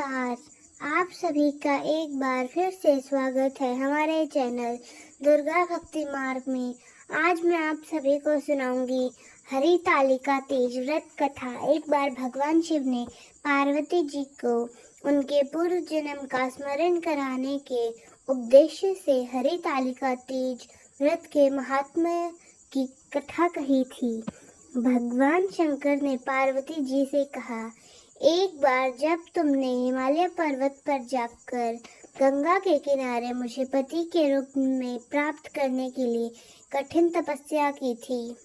नमस्कार। आप सभी का एक बार फिर से स्वागत है हमारे चैनल दुर्गा भक्ति मार्ग में। आज मैं आप सभी को सुनाऊंगी हरितालिका तीज व्रत कथा। एक बार भगवान शिव ने पार्वती जी को उनके पूर्व जन्म का स्मरण कराने के उद्देश्य से हरितालिका तीज व्रत के महात्म्य की कथा कही थी। भगवान शंकर ने पार्वती जी से कहा, एक बार जब तुमने हिमालय पर्वत पर जाकर गंगा के किनारे मुझे पति के रूप में प्राप्त करने के लिए कठिन तपस्या की थी,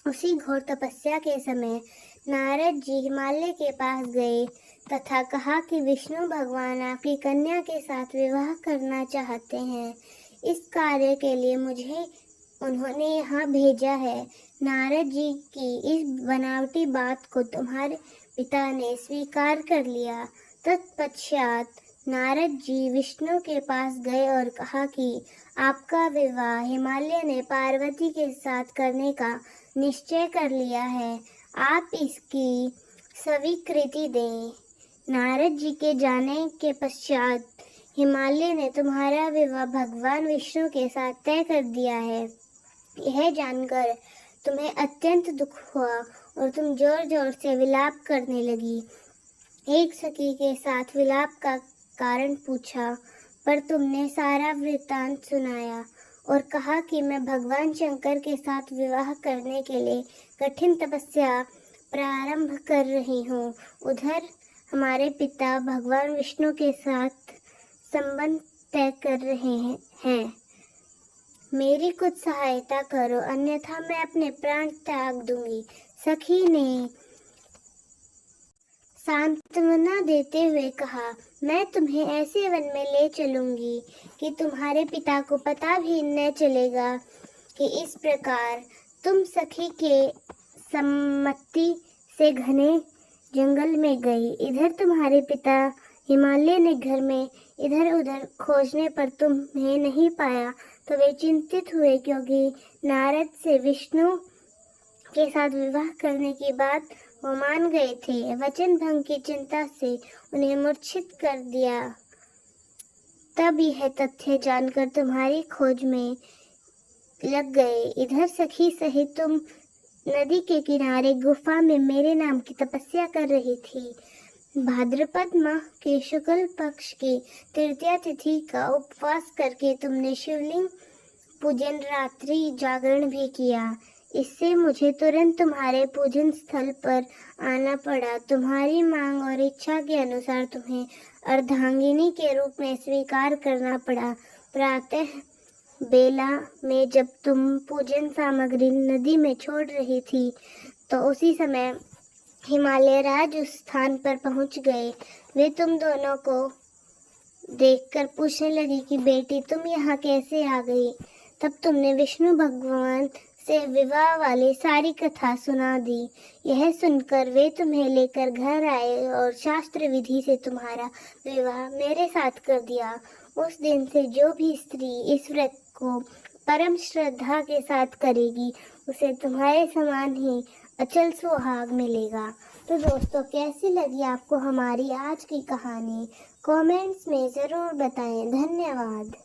उसी घोर तपस्या के समय नारद जी हिमालय के पास गए तथा कहा कि विष्णु भगवान आपकी कन्या के साथ विवाह करना चाहते हैं। इस कार्य के लिए मुझे उन्होंने यहाँ भेजा है। नारद जी की इस बनावटी बात को तुम्हारे पिता ने स्वीकार कर लिया। तत्पश्चात नारद जी विष्णु के पास गए और कहा कि आपका विवाह हिमालय ने पार्वती के साथ करने का निश्चय कर लिया है, आप इसकी स्वीकृति दें। नारद जी के जाने के पश्चात हिमालय ने तुम्हारा विवाह भगवान विष्णु के साथ तय कर दिया है। यह जानकर तुम्हें अत्यंत दुख हुआ और तुम जोर जोर से विलाप करने लगी। एक सखी के साथ विलाप का कारण पूछा, पर तुमने सारा वृत्तांत सुनाया और कहा कि मैं भगवान शंकर के साथ विवाह करने के लिए कठिन तपस्या प्रारंभ कर रही हूँ। उधर हमारे पिता भगवान विष्णु के साथ संबंध तय कर रहे हैं। मेरी कुछ सहायता करो, अन्यथा मैं अपने प्राण त्याग दूंगी। सखी ने सांत्वना देते हुए कहा, मैं तुम्हें ऐसे वन में ले चलूंगी कि तुम्हारे पिता को पता भी न चलेगा कि इस प्रकार तुम सखी के सम्मति से घने जंगल में गई। इधर तुम्हारे पिता हिमालय ने घर में इधर उधर खोजने पर तुम्हें नहीं पाया तो वे चिंतित हुए, क्योंकि नारद से विष्णु के साथ विवाह करने की बात वो मान गए थे। वचन भंग की चिंता से उन्हें मूर्छित कर दिया। तब यह तथ्य जानकर तुम्हारी खोज में लग गए। इधर सखी सहित तुम नदी के किनारे गुफा में मेरे नाम की तपस्या कर रही थी। भाद्रपद माह के शुक्ल पक्ष की तृतीया तिथि का उपवास करके तुमने शिवलिंग पूजन रात्रि जागरण भी किया। इससे मुझे तुरंत तुम्हारे पूजन स्थल पर आना पड़ा। तुम्हारी मांग और इच्छा के अनुसार तुम्हें अर्धांगिनी के रूप में स्वीकार करना पड़ा। प्रातः बेला में जब तुम पूजन सामग्री नदी में छोड़ रही थी तो उसी समय हिमालय राज उस स्थान पर पहुंच गए। वे तुम दोनों को देखकर पूछने लगी कि बेटी तुम यहाँ कैसे आ गई। तब तुमने विष्णु भगवान से विवाह वाली सारी कथा सुना दी। यह सुनकर वे तुम्हें लेकर घर आए और शास्त्र विधि से तुम्हारा विवाह मेरे साथ कर दिया। उस दिन से जो भी स्त्री इस व्रत को परम श्रद्धा के साथ करेगी उसे तुम्हारे समान ही अचल सुहाग मिलेगा। तो दोस्तों, कैसी लगी आपको हमारी आज की कहानी? कमेंट्स में ज़रूर बताएं। धन्यवाद।